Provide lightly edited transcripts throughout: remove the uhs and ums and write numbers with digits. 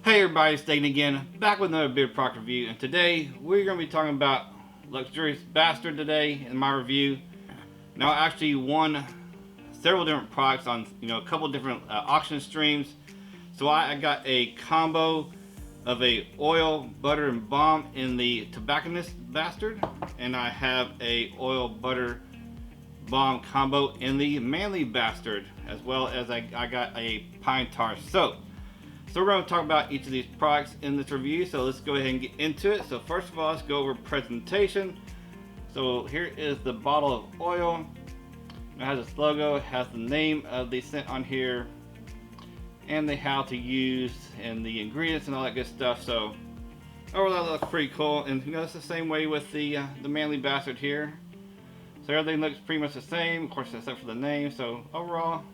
Hey everybody, it's Dagan again, back with another beard product review, and today we're going to be talking about Luxurious Bastard today in my review. Now I actually won several different products on a couple different auction streams, so I got a combo of a oil, butter, and balm in the Tobacconist Bastard, and I have a oil, butter, balm combo in the Manly Bastard, as well as I got a pine tar soap. So we're going to talk about each of these products in this review, so let's go ahead and get into it. So first of all, let's go over presentation. So here is the bottle of oil. It has its logo, it has the name of the scent on here, and the how to use and the ingredients and all that good stuff. So overall that looks pretty cool, and it's the same way with the Manly Bastard here. So everything looks pretty much the same, of course, except for the name. So overall,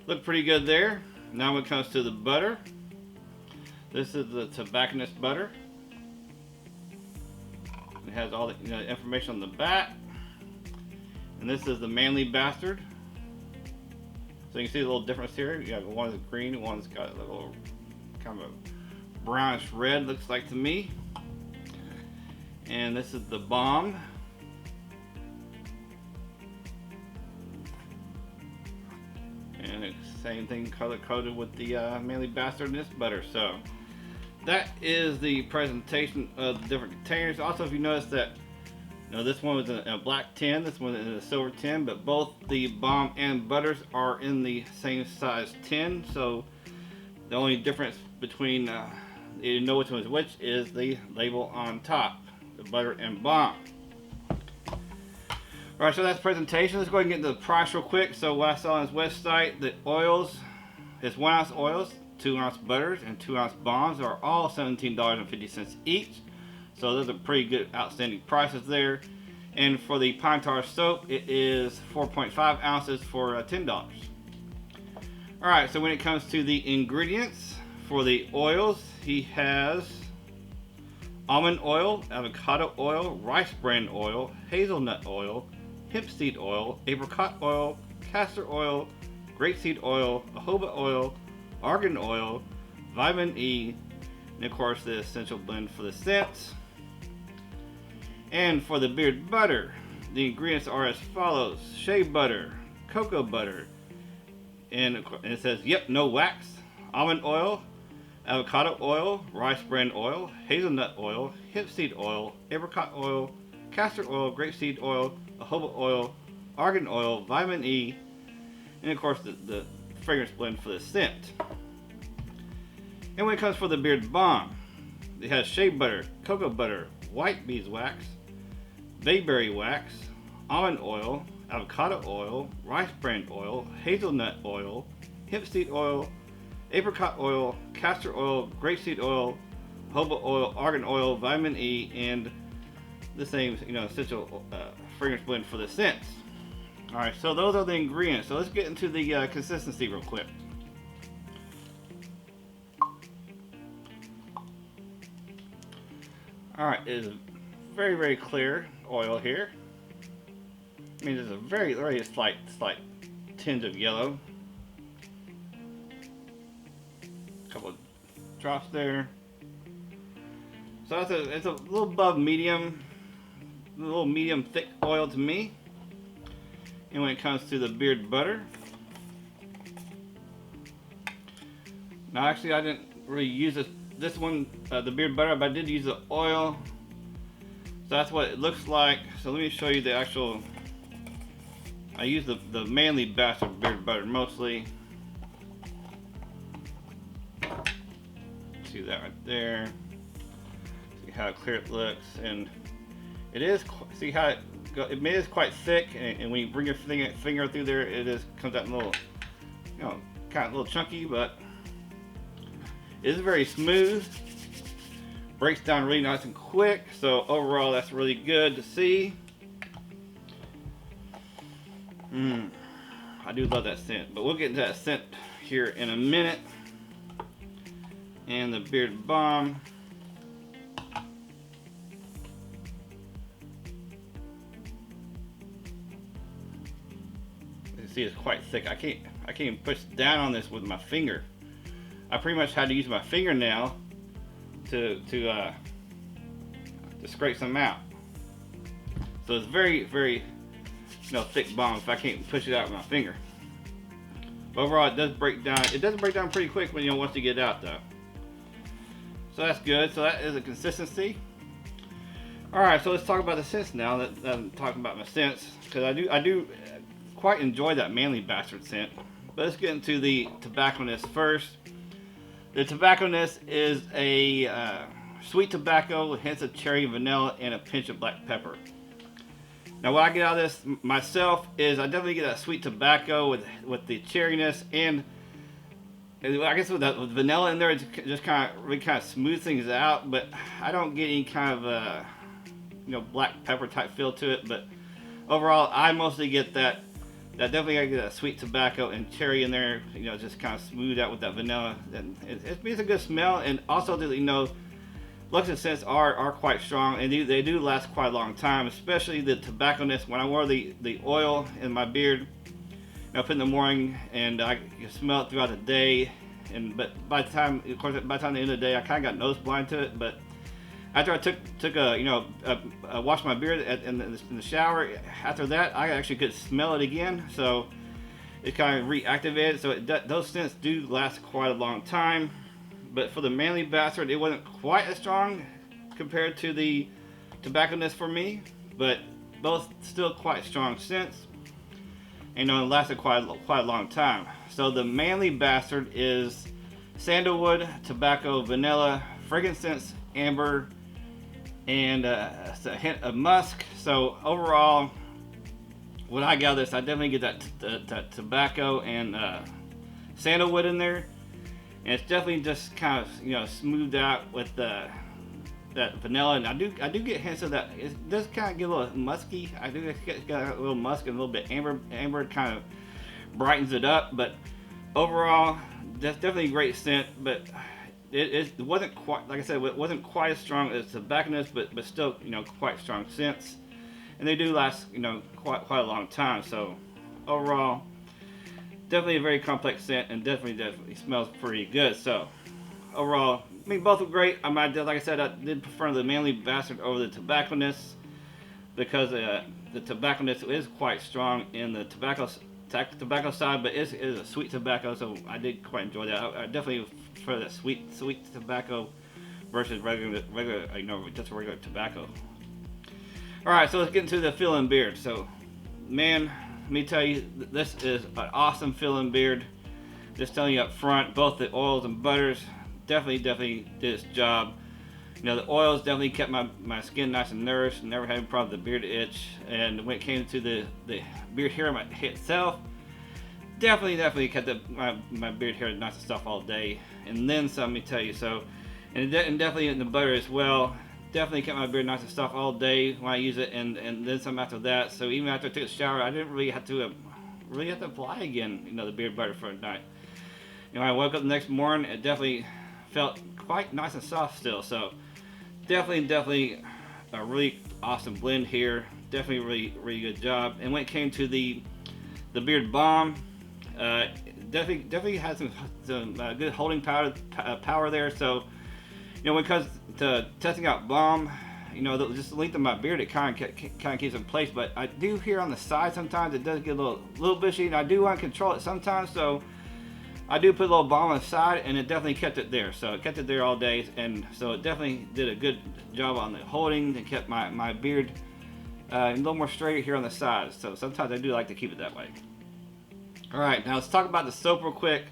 look pretty good there. Now when it comes to the butter, this is the Tobacconist butter. It has all the information on the back. And this is the Manly Bastard. So you can see the little difference here. You have one is green, one's got a little kind of a brownish red, looks like to me. And this is the Balm. And it's same thing, color coded with the Manly Bastard and this butter. So that is the presentation of the different containers. Also, if you notice that this one was in a black tin, this one is in a silver tin, but both the balm and butters are in the same size tin. So the only difference between you know which one is which is the label on top, the butter and balm. Alright, so that's presentation. Let's go ahead and get into the price real quick. So what I saw on his website, the oils, it's 1 ounce oils, 2 ounce butters, and 2 ounce balms are all $17.50 each. So those are pretty good, outstanding prices there. And for the pine tar soap, it is 4.5 ounces for $10. Alright, so when it comes to the ingredients, for the oils, he has almond oil, avocado oil, rice bran oil, hazelnut oil, hemp seed oil, apricot oil, castor oil, grapeseed oil, jojoba oil, argan oil, vitamin E, and of course the essential blend for the scents. And for the beard butter, the ingredients are as follows: shea butter, cocoa butter, and it says, yep, no wax, almond oil, avocado oil, rice bran oil, hazelnut oil, hemp seed oil, apricot oil, castor oil, grapeseed oil, jojoba oil, argan oil, vitamin E, and of course the fragrance blend for the scent. And when it comes for the beard balm, it has shea butter, cocoa butter, white beeswax, bayberry wax, almond oil, avocado oil, rice bran oil, hazelnut oil, hemp seed oil, apricot oil, castor oil, grapeseed oil, jojoba oil, argan oil, vitamin E, and the same essential fragrance blend for the scents. Alright, so those are the ingredients. So let's get into the consistency real quick. Alright, it is very, very clear oil here. I mean, there's a very slight tinge of yellow. A couple of drops there. So it's a little above medium, a little medium thick oil to me. And when it comes to the beard butter, now actually I didn't really use this one, the beard butter, but I did use the oil. So that's what it looks like. So let me show you the actual. I use the Manly Bastard beard butter mostly. See that right there. See how clear it looks, and it is. See how it is quite thick, and when you bring your finger through there, it comes out a little, kind of a little chunky, but it is very smooth. Breaks down really nice and quick. So overall, that's really good to see. I do love that scent, but we'll get into that scent here in a minute. And the beard balm. You can see it's quite thick. I can't even push down on this with my finger. I pretty much had to use my fingernail to scrape some out. So it's very, very, thick balm if I can't push it out with my finger. But overall, it does break down. It doesn't break down pretty quick when once you get it out though. So that's good. So that is a consistency. All right, so let's talk about the scents now. That I'm talking about my scents, because I do quite enjoy that Manly Bastard scent. But let's get into the tobacconess first. The tobacconess is a sweet tobacco with hints of cherry, vanilla, and a pinch of black pepper. Now, what I get out of this myself is I definitely get that sweet tobacco with the cherryness, and I guess with vanilla in there, it just kind of smooths things out. But I don't get any kind of black pepper type feel to it. But overall, I mostly get that. Definitely I get that sweet tobacco and cherry in there. Just kind of smooth out with that vanilla, and it's a good smell. And also, Lux's scents are quite strong, and they do last quite a long time. Especially the tobacconess. When I wore the oil in my beard, I put in the morning, and I can smell it throughout the day. But by the time the end of the day, I kind of got nose blind to it. But after I took washed my beard in the shower, after that I actually could smell it again. So it kind of reactivated. So those scents do last quite a long time. But for the Manly Bastard, it wasn't quite as strong compared to the tobacconess for me. But both still quite strong scents. And it lasted quite a long time. So the Manly Bastard is sandalwood, tobacco, vanilla, frankincense, amber, and a hint of musk. So overall, what I got this, I definitely get that tobacco and sandalwood in there, and it's definitely just kind of smoothed out with that vanilla. And I do get hints of that. It does kind of get a little musky. I do get a little musk and a little bit amber. Amber kind of brightens it up, but overall, that's definitely a great scent. But it wasn't quite, like I said, it wasn't quite as strong as tobacconess, but still, quite strong scents, and they do last, quite a long time. So overall, definitely a very complex scent, and definitely smells pretty good. So overall, I mean, both were great. Like I said, I did prefer the Manly Bastard over the tobacconess, because the tobacconess is quite strong in the tobacco side, but it is a sweet tobacco, so I did quite enjoy that. I definitely prefer that sweet tobacco versus regular just regular tobacco. All right, so let's get into the fill-in beard. So, man, let me tell you, this is an awesome fill-in beard. Just telling you up front, both the oils and butters definitely did its job. The oils definitely kept my skin nice and nourished, never had any problem with the beard itch. And when it came to the beard hair itself, definitely kept my beard hair nice and soft all day, and then some, let me tell you. So, and definitely in the butter as well, definitely kept my beard nice and soft all day when I use it, and then some after that. So even after I took a shower, I didn't really have to apply again, the beard butter for a night. I woke up the next morning, it definitely felt quite nice and soft still. So definitely a really awesome blend here. Definitely really good job. And when it came to the beard balm, definitely has some good holding power there. So when it comes to testing out balm, just the length of my beard, it kind of keeps in place. But I do hear on the side sometimes it does get a little bushy, and I do want to control it sometimes. So I do put a little balm on the side, and it definitely kept it there. So it kept it there all day, and so it definitely did a good job on the holding. It kept my beard a little more straight here on the sides. So sometimes I do like to keep it that way. All right, now let's talk about the soap real quick.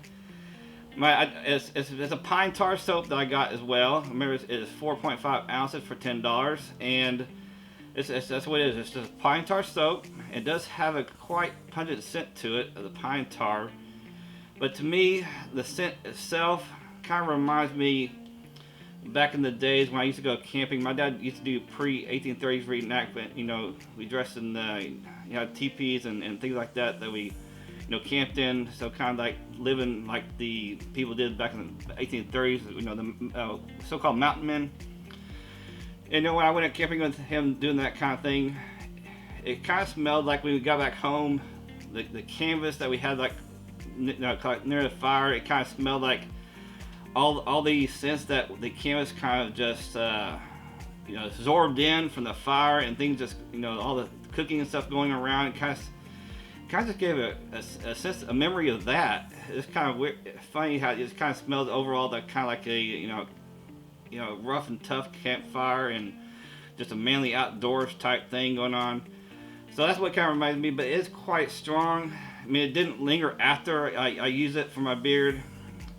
It's a pine tar soap that I got as well. Remember, it is 4.5 ounces for $10, and that's what it is. It's just pine tar soap. It does have a quite pungent scent to it, the pine tar. But to me, the scent itself kind of reminds me back in the days when I used to go camping. My dad used to do pre-1830s reenactment. We dressed in teepees and things like that we camped in. So kind of like living like the people did back in the 1830s. The so-called mountain men. And when I went out camping with him doing that kind of thing, it kind of smelled like when we got back home, the canvas that we had near the fire, it kind of smelled like all the scents that the canvas kind of just absorbed in from the fire and things, just all the cooking and stuff going around. It kind of just gave a sense, a memory of that. It's kind of weird, funny how it just kind of smells overall that kind of like a rough and tough campfire and just a manly outdoors type thing going on. So that's what kind of reminds me, but it is quite strong. I mean, it didn't linger after I used it for my beard,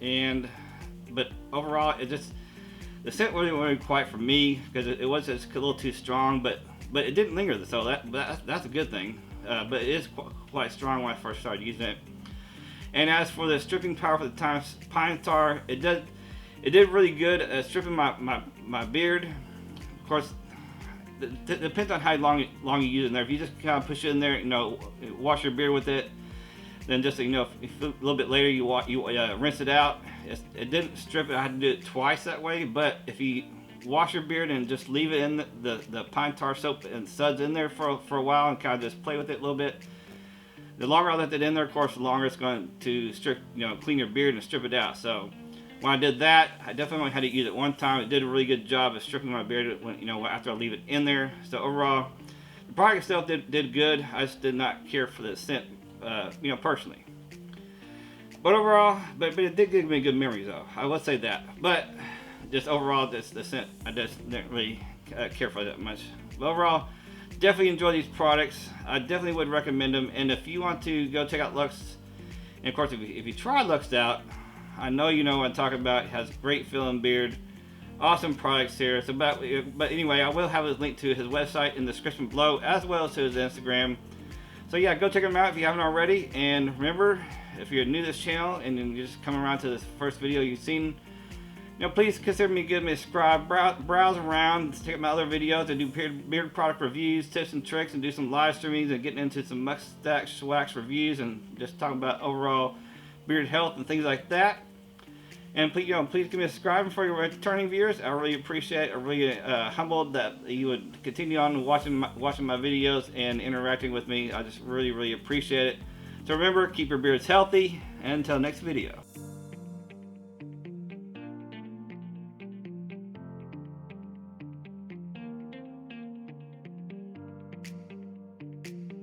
but overall, the scent wasn't quite for me because it was just a little too strong, but it didn't linger, so that's a good thing. But it is quite strong when I first started using it. And as for the stripping power for the pine tar, it did really good at stripping my beard. Of course, it depends on how long you use it in there. If you just kind of push it in there, wash your beard with it, then just if a little bit later you rinse it out. It didn't strip it. I had to do it twice that way. But if you wash your beard and just leave it in the pine tar soap and suds in there for a while and kind of just play with it a little bit, the longer I left it in there, of course, the longer it's going to strip, clean your beard and strip it out. So when I did that, I definitely only had to use it one time. It did a really good job of stripping my beard after I leave it in there. So overall, the product itself did good. I just did not care for the scent, personally. But overall, but it did give me good memories though. I would say that. But just overall, the scent, I just didn't really care for that much. But overall, definitely enjoy these products. I definitely would recommend them. And if you want to go check out Lux, and of course, if you try Lux out, I know you know what I'm talking about. It has great feeling beard, awesome products here. But anyway, I will have a link to his website in the description below, as well as to his Instagram. So yeah, go check him out if you haven't already. And remember, if you're new to this channel and you're just coming around to this first video you've seen, please consider giving me a subscribe. Browse around, check out my other videos. I do beard product reviews, tips and tricks, and do some live streamings and getting into some mustache wax reviews and just talking about overall beard health and things like that. And please give me a subscribe for your returning viewers. I really appreciate it. I'm really humbled that you would continue on watching my videos and interacting with me. I just really appreciate it. So remember, keep your beards healthy, and until next video.